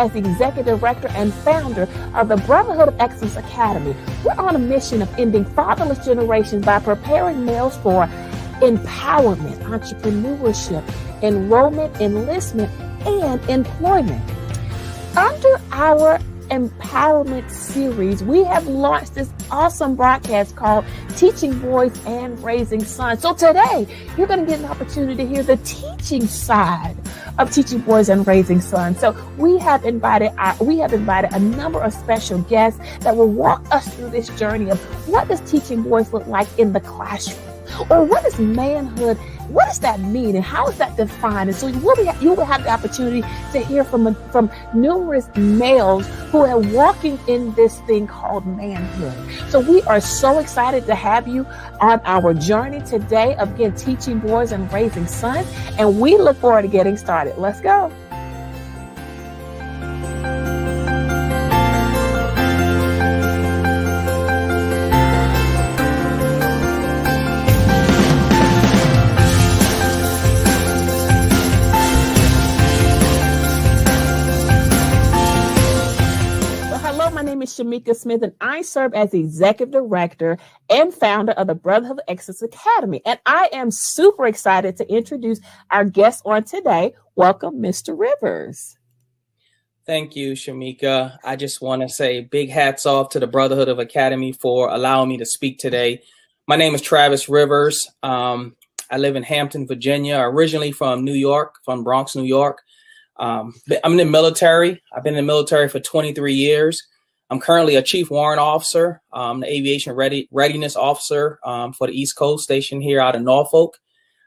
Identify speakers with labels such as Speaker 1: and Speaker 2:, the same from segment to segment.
Speaker 1: as the Executive Director and founder of the Brotherhood of Excellence Academy. We're on a mission of ending fatherless generations by preparing males for empowerment, entrepreneurship, enrollment, enlistment, and employment. Under our empowerment series, we have launched this awesome broadcast called Teaching Boys and Raising Sons. So today, you're going to get an opportunity to hear the teaching side of Teaching Boys and Raising Sons. So we have invited a number of special guests that will walk us through this journey of what does teaching boys look like in the classroom, or what is manhood? What does that mean, and how is that defined? And so you will have the opportunity to hear from numerous males who are walking in this thing called manhood. So we are so excited to have you on our journey today of, again, teaching boys and raising sons. And we look forward to getting started. Let's go. Shamika Smith, and I serve as the Executive Director and founder of the Brotherhood of Excellence Academy. And I am super excited to introduce our guest on today. Welcome, Mr. Rivers.
Speaker 2: Thank you, Shamika. I just want to say big hats off to the Brotherhood of Academy for allowing me to speak today. My name is Travis Rivers. I live in Hampton, Virginia, originally from New York, from Bronx, New York. I'm in the military. I've been in the military for 23 years. I'm currently a Chief Warrant Officer, the Aviation Readiness Officer for the East Coast station here out of Norfolk.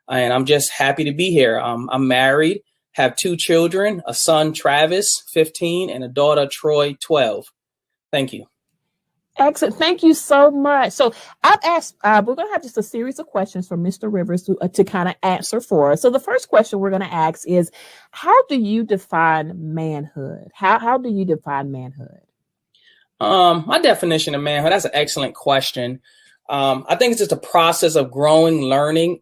Speaker 2: And I'm just happy to be here. I'm married, have 2 children, a son, Travis, 15, and a daughter, Troy, 12. Thank you.
Speaker 1: Excellent. Thank you so much. So I've asked, we're going to have just a series of questions from Mr. Rivers to kind of answer for us. So the first question we're going to ask is, how do you define manhood? How do you define manhood?
Speaker 2: My definition of manhood, that's an excellent question. I think it's just a process of growing, learning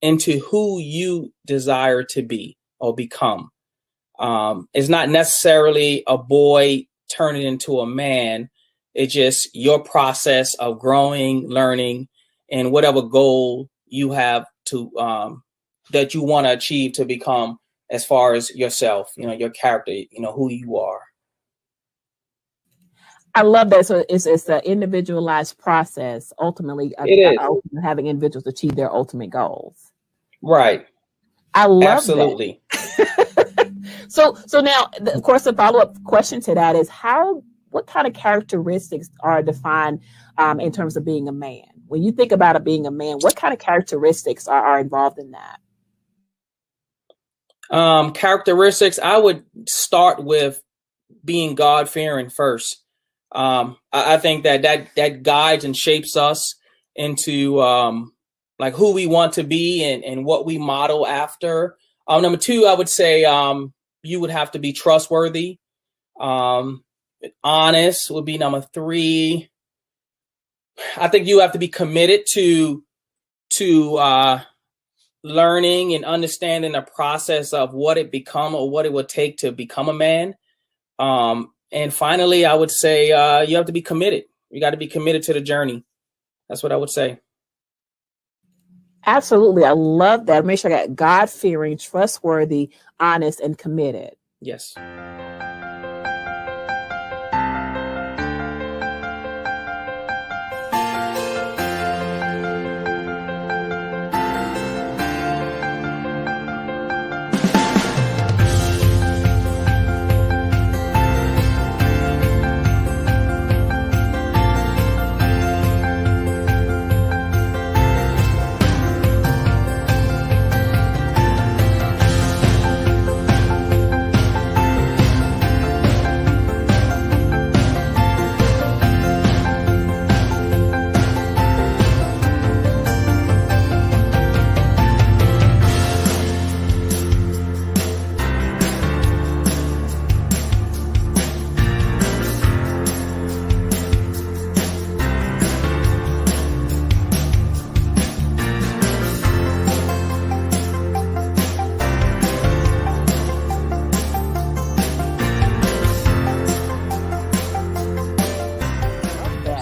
Speaker 2: into who you desire to be or become. It's not necessarily a boy turning into a man. It's just your process of growing, learning, and whatever goal you have to that you want to achieve to become as far as yourself, your character, who you are.
Speaker 1: I love that. So it's an individualized process, ultimately, having individuals achieve their ultimate goals.
Speaker 2: Right.
Speaker 1: I love
Speaker 2: Absolutely.
Speaker 1: that. So now, of course, the follow-up question to that is what kind of characteristics are defined in terms of being a man? When you think about being a man, what kind of characteristics are involved in that?
Speaker 2: Characteristics, I would start with being God-fearing first. I think that guides and shapes us into like who we want to be and what we model after. Number 2, I would say you would have to be trustworthy. Honest would be number 3. I think you have to be committed to learning and understanding the process of what it become or what it would take to become a man. And finally, I would say you have to be committed. You got to be committed to the journey. That's what I would say.
Speaker 1: Absolutely. I love that. Make sure I got God-fearing, trustworthy, honest, and committed.
Speaker 2: Yes.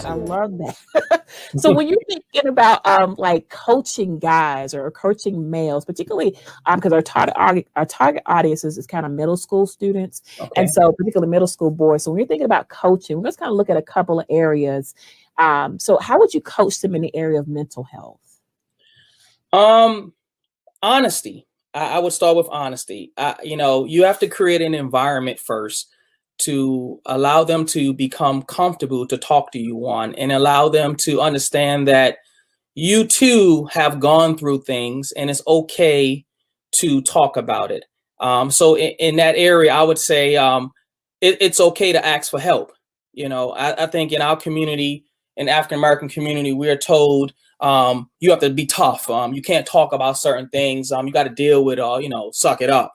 Speaker 1: I love that. So when you're thinking about like coaching guys or coaching males, particularly because our target audience is kind of middle school students, and
Speaker 2: Okay.
Speaker 1: so particularly middle school boys. So when you're thinking about coaching, we're just kind of look at a couple of areas. So how would you coach them in the area of mental health?
Speaker 2: Um, Honesty. I would start with honesty. You have to create an environment first to allow them to become comfortable to talk to you one and allow them to understand that you too have gone through things and it's okay to talk about it. So in that area, I would say it's okay to ask for help. I think in our community, in African American community, we are told you have to be tough. You can't talk about certain things. You got to deal with, suck it up.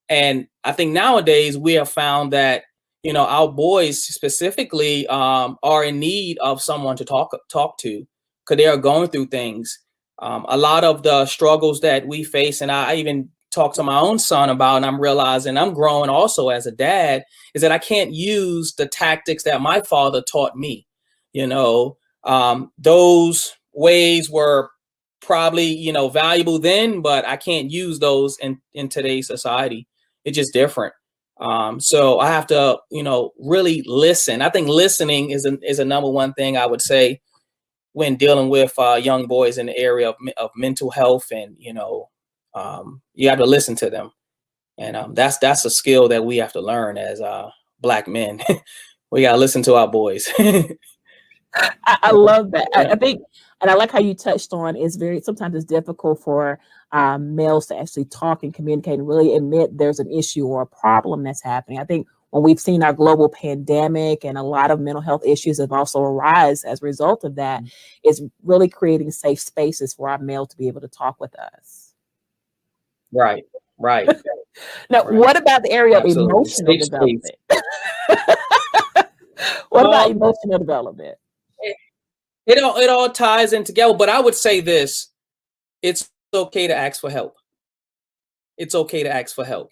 Speaker 2: And I think nowadays we have found that our boys specifically are in need of someone to talk to because they are going through things. A lot of the struggles that we face, and I even talk to my own son about, and I'm realizing I'm growing also as a dad, is that I can't use the tactics that my father taught me. Those ways were probably, valuable then, but I can't use those in today's society. It's just different. So I have to, really listen. I think listening is a number one thing I would say when dealing with young boys in the area of mental health, and you have to listen to them, and that's a skill that we have to learn as Black men. We gotta listen to our boys.
Speaker 1: I love that.
Speaker 2: Yeah.
Speaker 1: I think, and I like how you touched on sometimes it's difficult for males to actually talk and communicate and really admit there's an issue or a problem that's happening. I think when we've seen our global pandemic and a lot of mental health issues have also arisen as a result of that, is really creating safe spaces for our male to be able to talk with us.
Speaker 2: Right.
Speaker 1: Now,
Speaker 2: Right.
Speaker 1: what about the area
Speaker 2: Absolutely.
Speaker 1: of emotional
Speaker 2: Safe space.
Speaker 1: development? What about emotional development?
Speaker 2: It all ties in together, but I would say this: it's okay to ask for help. It's okay to ask for help.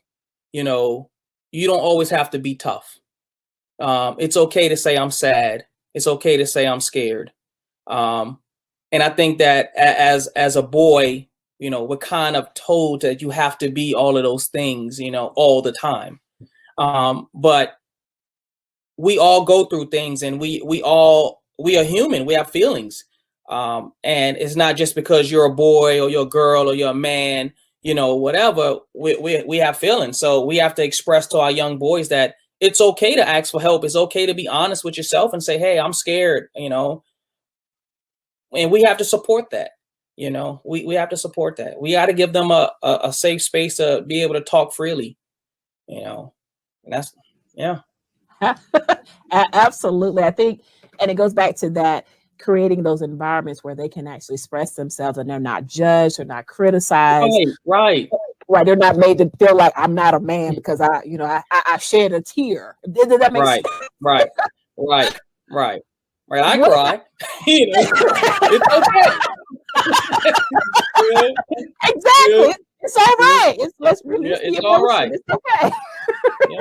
Speaker 2: You don't always have to be tough. It's okay to say I'm sad. It's okay to say I'm scared. And I think that as a boy, we're kind of told that you have to be all of those things, all the time. But we all go through things, and we are human. We have feelings. And it's not just because you're a boy or you're a girl or you're a man, whatever, we have feelings. So we have to express to our young boys that it's okay to ask for help. It's okay to be honest with yourself and say, hey, I'm scared, and we have to support that. We have to support that. We got to give them a safe space to be able to talk freely, and that's, yeah.
Speaker 1: Absolutely. I think, and it goes back to that creating those environments where they can actually express themselves and they're not judged or not criticized.
Speaker 2: Right.
Speaker 1: They're not made to feel like I'm not a man because I shed a tear. Did that make sense?
Speaker 2: Right. I cry. It's okay.
Speaker 1: Exactly. It's all right. Let's release the
Speaker 2: it's
Speaker 1: emotion.
Speaker 2: all right.
Speaker 1: It's okay.
Speaker 2: Yeah.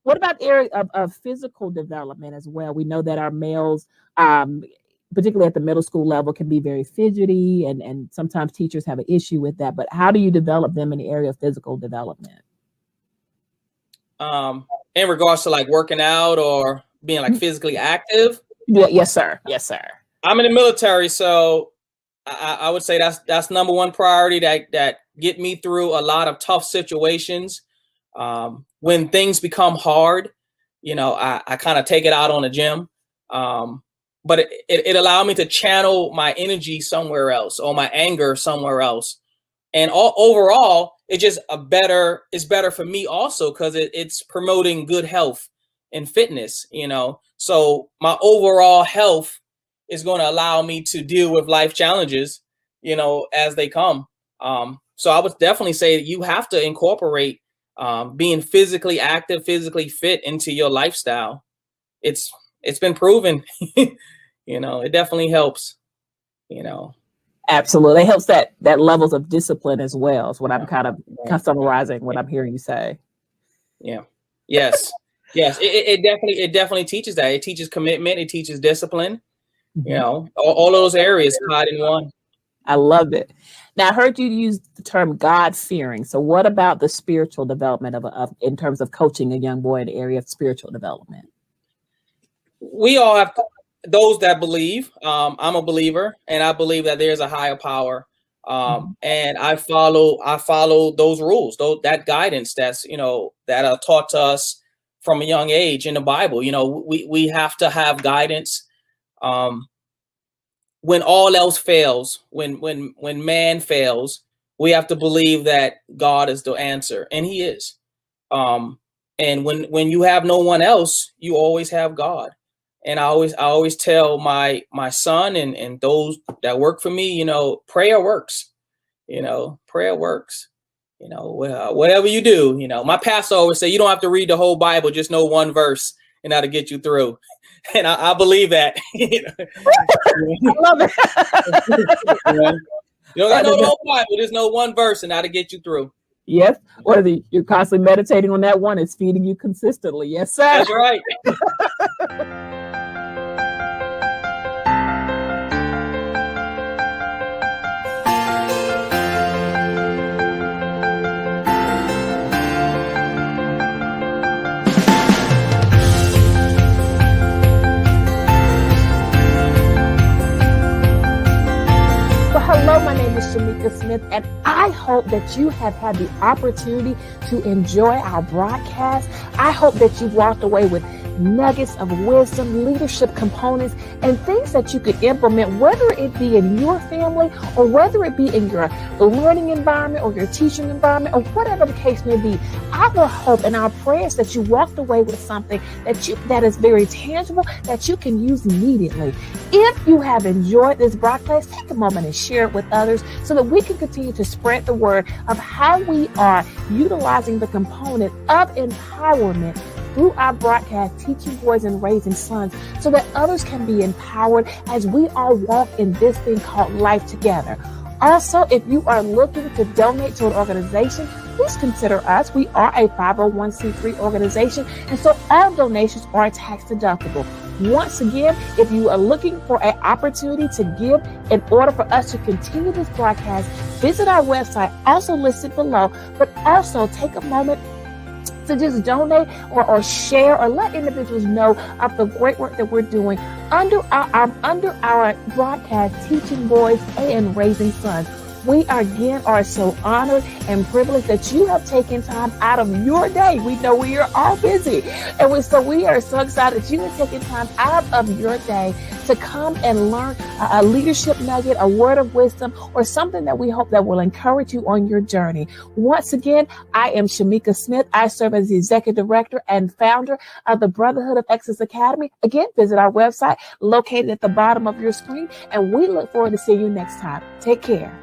Speaker 1: What about the area of physical development as well? We know that our males, particularly at the middle school level, can be very fidgety, and sometimes teachers have an issue with that. But how do you develop them in the area of physical development?
Speaker 2: In regards to like working out or being like physically active.
Speaker 1: Yeah, yes, sir. Yes, sir.
Speaker 2: I'm in the military, so I would say that's number one priority that get me through a lot of tough situations. When things become hard, I kind of take it out on the gym. But it allowed me to channel my energy somewhere else or my anger somewhere else. And overall, it's better for me also because it's promoting good health and fitness, So my overall health is going to allow me to deal with life challenges, as they come. So I would definitely say that you have to incorporate being physically active, physically fit into your lifestyle. It's been proven, it definitely helps,
Speaker 1: Absolutely. It helps that levels of discipline as well. Is what I'm kind of summarizing what I'm hearing you say.
Speaker 2: Yeah. Yes. Yes. It definitely teaches that. It teaches commitment. It teaches discipline. All those areas tied in one.
Speaker 1: I love it. Now, I heard you use the term God-fearing. So what about the spiritual development of in terms of coaching a young boy in the area of spiritual development?
Speaker 2: We all have those that believe. I'm a believer, and I believe that there's a higher power. And I follow those rules, that guidance that's, that are taught to us from a young age in the Bible. We have to have guidance. When all else fails, when man fails, we have to believe that God is the answer, and He is. And when you have no one else, you always have God. And I always tell my son and those that work for me, prayer works. Prayer works. Whatever you do, my pastor always say you don't have to read the whole Bible, just know one verse, and that'll get you through. And I believe that.
Speaker 1: I love it.
Speaker 2: You don't got to know the whole Bible, just know one verse, and that'll get you through.
Speaker 1: Yes. Whether you're constantly meditating on that one, it's feeding you consistently. Yes, sir.
Speaker 2: That's right.
Speaker 1: Hello, my name is Shamika Smith, and I hope that you have had the opportunity to enjoy our broadcast. I hope that you walked away with nuggets of wisdom, leadership components, and things that you could implement, whether it be in your family or whether it be in your learning environment or your teaching environment or whatever the case may be. Our hope and our prayer is that you walked away with something that is very tangible that you can use immediately. If you have enjoyed this broadcast, take a moment and share it with others so that we can continue to spread the word of how we are utilizing the component of empowerment through our broadcast, teaching boys and raising sons, so that others can be empowered as we all walk in this thing called life together. Also, if you are looking to donate to an organization, please consider us. We are a 501c3 organization, and so all donations are tax deductible. Once again, if you are looking for an opportunity to give in order for us to continue this broadcast, visit our website, also listed below, but also take a moment to just donate or share or let individuals know of the great work that we're doing under our broadcast, teaching boys and raising sons. We are so honored and privileged that you have taken time out of your day. We know we are all busy. And we are so excited that you have taken time out of your day to come and learn a leadership nugget, a word of wisdom, or something that we hope that will encourage you on your journey. Once again, I am Shamika Smith. I serve as the Executive Director and founder of the Brotherhood of Excellence Academy. Again, visit our website located at the bottom of your screen, and we look forward to seeing you next time. Take care.